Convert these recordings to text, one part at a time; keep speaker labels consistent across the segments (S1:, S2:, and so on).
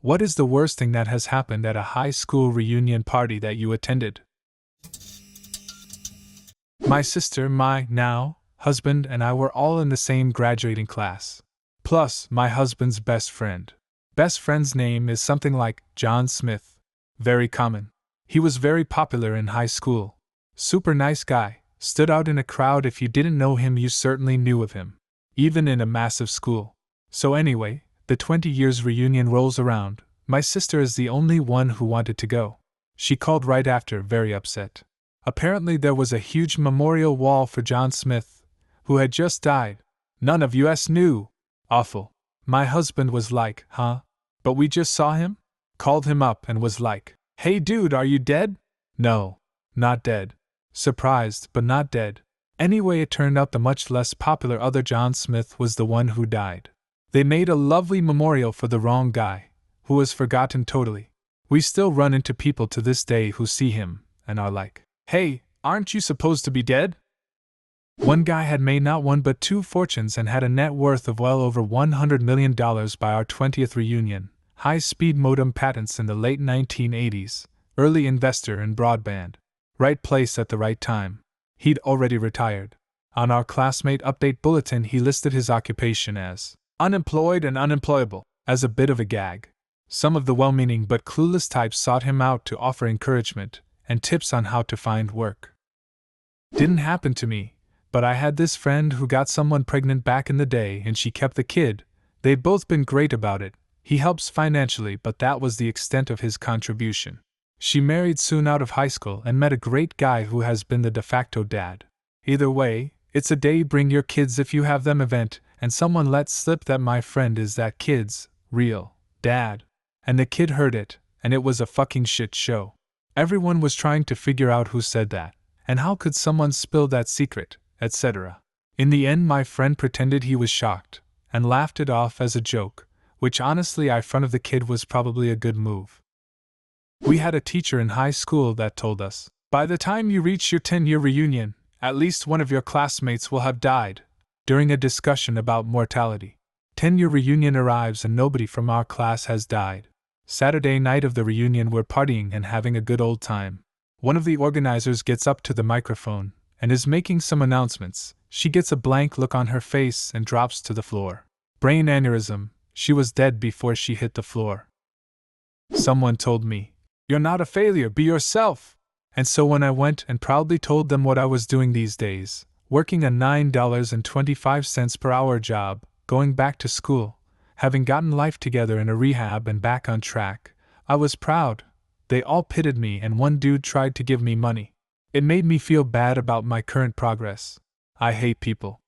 S1: What is the worst thing that has happened at a high school reunion party that you attended? My sister, my now husband, and I were all in the same graduating class. Plus, my husband's best friend. Best friend's name is something like John Smith. Very common. He was very popular in high school. Super nice guy, stood out in a crowd. If you didn't know him, you certainly knew of him. Even in a massive school. So anyway, the 20 years reunion rolls around. My sister is the only one who wanted to go. She called right after, very upset. Apparently there was a huge memorial wall for John Smith, who had just died. None of us knew. Awful. My husband was like, huh? But we just saw him? Called him up and was like, hey dude, are you dead? No. Not dead. Surprised, but not dead. Anyway, it turned out the much less popular other John Smith was the one who died. They made a lovely memorial for the wrong guy, who was forgotten totally. We still run into people to this day who see him, and are like, hey, aren't you supposed to be dead? One guy had made not one but two fortunes and had a net worth of well over $100 million by our 20th reunion, high-speed modem patents in the late 1980s, early investor in broadband. Right place at the right time. He'd already retired. On our classmate update bulletin he listed his occupation as unemployed and unemployable, as a bit of a gag. Some of the well-meaning but clueless types sought him out to offer encouragement and tips on how to find work. Didn't happen to me, but I had this friend who got someone pregnant back in the day and she kept the kid. They'd both been great about it. He helps financially, but that was the extent of his contribution. She married soon out of high school and met a great guy who has been the de facto dad. Either way, it's a day bring your kids if you have them event, and someone let slip that my friend is that kid's real dad. And the kid heard it, and it was a fucking shit show. Everyone was trying to figure out who said that, and how could someone spill that secret, etc. In the end, my friend pretended he was shocked, and laughed it off as a joke, which honestly I front of the kid was probably a good move. We had a teacher in high school that told us, by the time you reach your 10-year reunion, at least one of your classmates will have died, during a discussion about mortality. 10-year reunion arrives and nobody from our class has died. Saturday night of the reunion we're partying and having a good old time. One of the organizers gets up to the microphone and is making some announcements. She gets a blank look on her face and drops to the floor. Brain aneurysm, she was dead before she hit the floor. Someone told me, "You're not a failure, be yourself." And so when I went and proudly told them what I was doing these days, working a $9.25 per hour job, going back to school, having gotten life together in a rehab and back on track, I was proud. They all pitied me and one dude tried to give me money. It made me feel bad about my current progress. I hate people.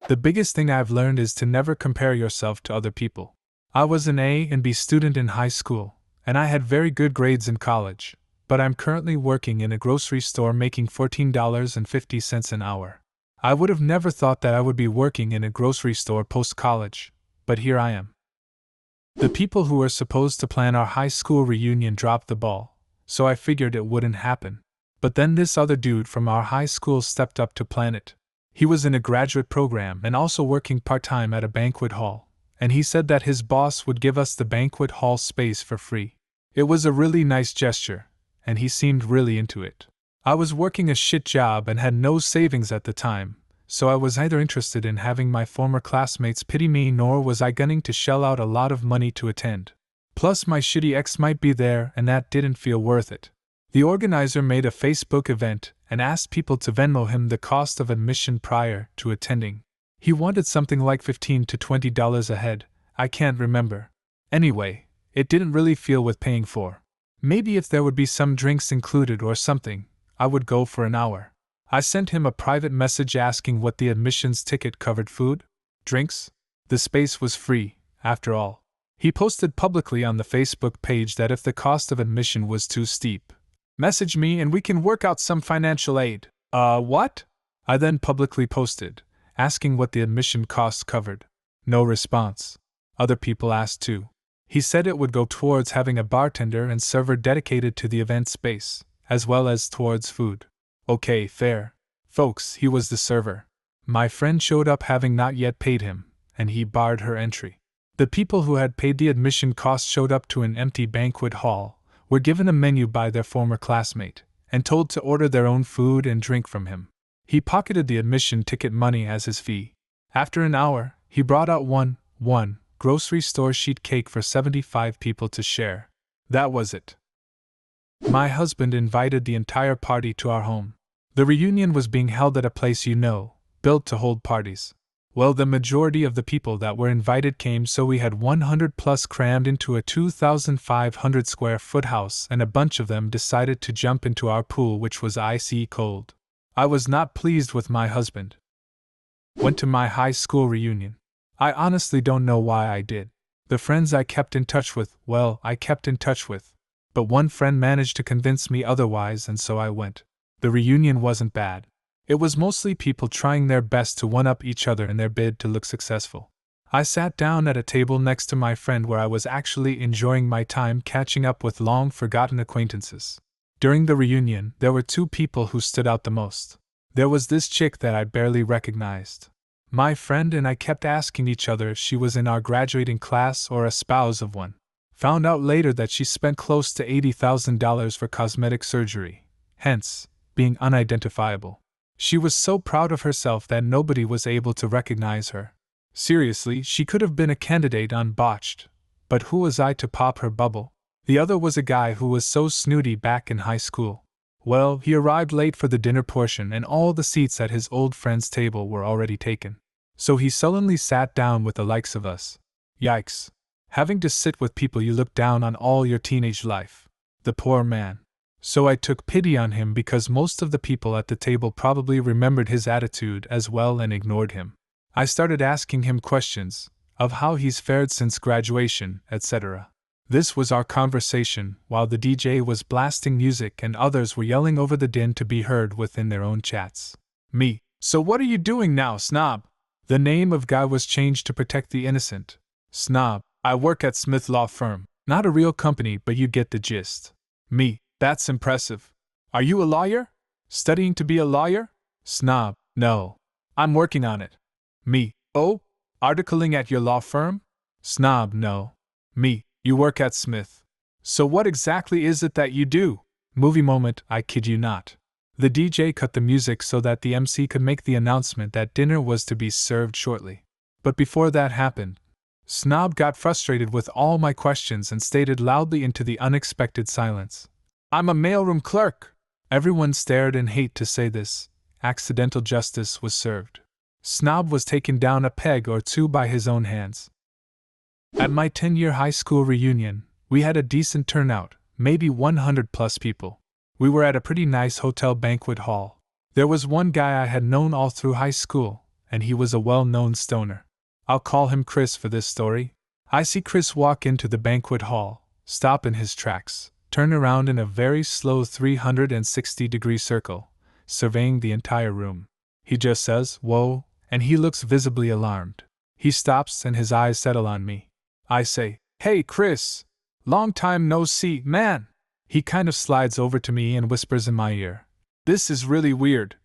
S1: The biggest thing I've learned is to never compare yourself to other people. I was an A and B student in high school, and I had very good grades in college, but I'm currently working in a grocery store making $14.50 an hour. I would have never thought that I would be working in a grocery store post-college, but here I am. The people who were supposed to plan our high school reunion dropped the ball, so I figured it wouldn't happen. But then this other dude from our high school stepped up to plan it. He was in a graduate program and also working part-time at a banquet hall, and he said that his boss would give us the banquet hall space for free. It was a really nice gesture, and he seemed really into it. I was working a shit job and had no savings at the time, so I was neither interested in having my former classmates pity me nor was I gunning to shell out a lot of money to attend. Plus my shitty ex might be there and that didn't feel worth it. The organizer made a Facebook event and asked people to Venmo him the cost of admission prior to attending. He wanted something like $15 to $20 a head, I can't remember. Anyway, it didn't really feel worth paying for. Maybe if there would be some drinks included or something, I would go for an hour. I sent him a private message asking what the admissions ticket covered: food? Drinks? The space was free, after all. He posted publicly on the Facebook page that if the cost of admission was too steep, message me and we can work out some financial aid. What? I then publicly posted, asking what the admission costs covered. No response. Other people asked too. He said it would go towards having a bartender and server dedicated to the event space, as well as towards food. Okay, fair. Folks, he was the server. My friend showed up having not yet paid him, and he barred her entry. The people who had paid the admission cost showed up to an empty banquet hall, were given a menu by their former classmate, and told to order their own food and drink from him. He pocketed the admission ticket money as his fee. After an hour, he brought out one grocery store sheet cake for 75 people to share. That was it. My husband invited the entire party to our home. The reunion was being held at a place built to hold parties. Well, the majority of the people that were invited came, so we had 100 plus crammed into a 2,500 square foot house, and a bunch of them decided to jump into our pool, which was icy cold. I was not pleased with my husband. Went to my high school reunion. I honestly don't know why I did. The friends I kept in touch with, I kept in touch with. But one friend managed to convince me otherwise, and so I went. The reunion wasn't bad. It was mostly people trying their best to one-up each other in their bid to look successful. I sat down at a table next to my friend where I was actually enjoying my time catching up with long-forgotten acquaintances. During the reunion, there were two people who stood out the most. There was this chick that I barely recognized. My friend and I kept asking each other if she was in our graduating class or a spouse of one. Found out later that she spent close to $80,000 for cosmetic surgery, hence, being unidentifiable. She was so proud of herself that nobody was able to recognize her. Seriously, she could have been a candidate on Botched, but who was I to pop her bubble? The other was a guy who was so snooty back in high school. Well, he arrived late for the dinner portion and all the seats at his old friend's table were already taken. So he sullenly sat down with the likes of us. Yikes. Having to sit with people you look down on all your teenage life. The poor man. So I took pity on him because most of the people at the table probably remembered his attitude as well and ignored him. I started asking him questions of how he's fared since graduation, etc. This was our conversation while the DJ was blasting music and others were yelling over the din to be heard within their own chats. Me. So what are you doing now, snob? The name of guy was changed to protect the innocent. Snob. I work at Smith Law Firm. Not a real company, but you get the gist. Me. That's impressive. Are you a lawyer? Studying to be a lawyer? Snob. No. I'm working on it. Me. Oh? Articling at your law firm? Snob. No. Me. You work at Smith. So what exactly is it that you do? Movie moment, I kid you not. The DJ cut the music so that the MC could make the announcement that dinner was to be served shortly. But before that happened, Snob got frustrated with all my questions and stated loudly into the unexpected silence. I'm a mailroom clerk. Everyone stared and hate to say this. Accidental justice was served. Snob was taken down a peg or two by his own hands. At my 10-year high school reunion, we had a decent turnout, maybe 100 plus people. We were at a pretty nice hotel banquet hall. There was one guy I had known all through high school, and he was a well-known stoner. I'll call him Chris for this story. I see Chris walk into the banquet hall, stop in his tracks, turn around in a very slow 360-degree circle, surveying the entire room. He just says, "Whoa," and he looks visibly alarmed. He stops and his eyes settle on me. I say, "Hey Chris, long time no see, man." He kind of slides over to me and whispers in my ear, "This is really weird.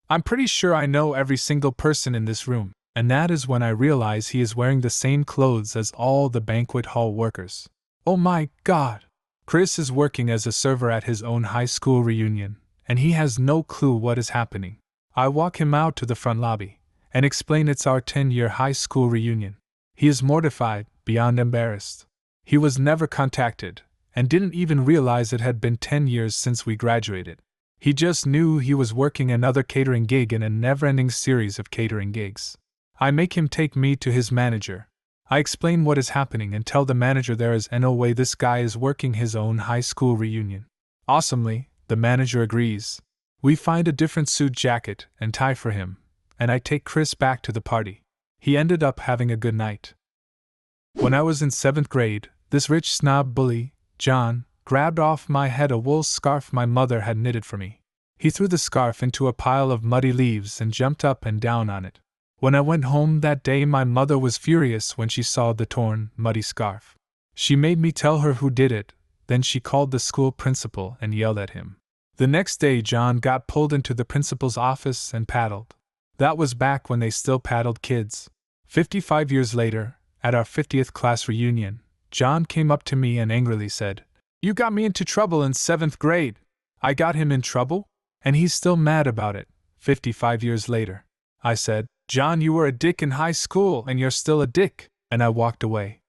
S1: I'm pretty sure I know every single person in this room." And that is when I realize he is wearing the same clothes as all the banquet hall workers. Oh my God! Chris is working as a server at his own high school reunion, and he has no clue what is happening. I walk him out to the front lobby and explain it's our 10-year high school reunion. He is mortified, beyond embarrassed. He was never contacted, and didn't even realize it had been 10 years since we graduated. He just knew he was working another catering gig in a never-ending series of catering gigs. I make him take me to his manager. I explain what is happening and tell the manager there is no way this guy is working his own high school reunion. Awesomely, the manager agrees. We find a different suit jacket and tie for him, and I take Chris back to the party. He ended up having a good night. When I was in 7th grade, this rich snob bully, John, grabbed off my head a wool scarf my mother had knitted for me. He threw the scarf into a pile of muddy leaves and jumped up and down on it. When I went home that day, my mother was furious when she saw the torn, muddy scarf. She made me tell her who did it, then she called the school principal and yelled at him. The next day, John got pulled into the principal's office and paddled. That was back when they still paddled kids. 55 years later, At our 50th class reunion, John came up to me and angrily said, "You got me into trouble in 7th grade." I got him in trouble? And he's still mad about it, 55 years later. I said, "John, you were a dick in high school and you're still a dick," and I walked away.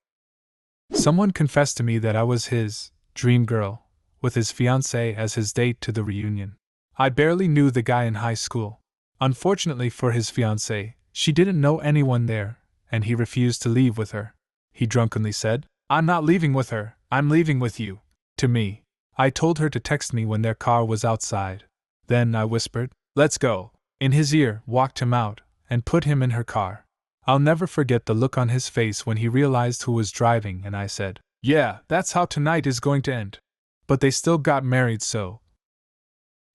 S1: Someone confessed to me that I was his dream girl, with his fiancée as his date to the reunion. I barely knew the guy in high school. Unfortunately for his fiancée, she didn't know anyone there, and he refused to leave with her. He drunkenly said, "I'm not leaving with her, I'm leaving with you," to me. I told her to text me when their car was outside. Then I whispered, "Let's go," in his ear, walked him out, and put him in her car. I'll never forget the look on his face when he realized who was driving, and I said, "Yeah, that's how tonight is going to end." But they still got married, so.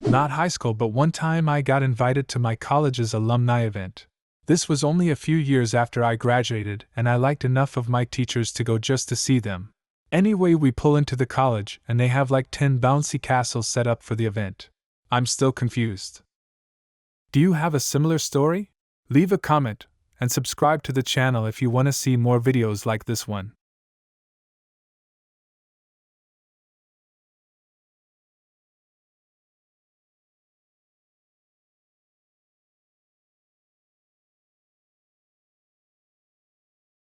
S1: Not high school, but one time I got invited to my college's alumni event. This was only a few years after I graduated, and I liked enough of my teachers to go just to see them. Anyway, we pull into the college, and they have like 10 bouncy castles set up for the event. I'm still confused. Do you have a similar story? Leave a comment, and subscribe to the channel if you want to see more videos like this one.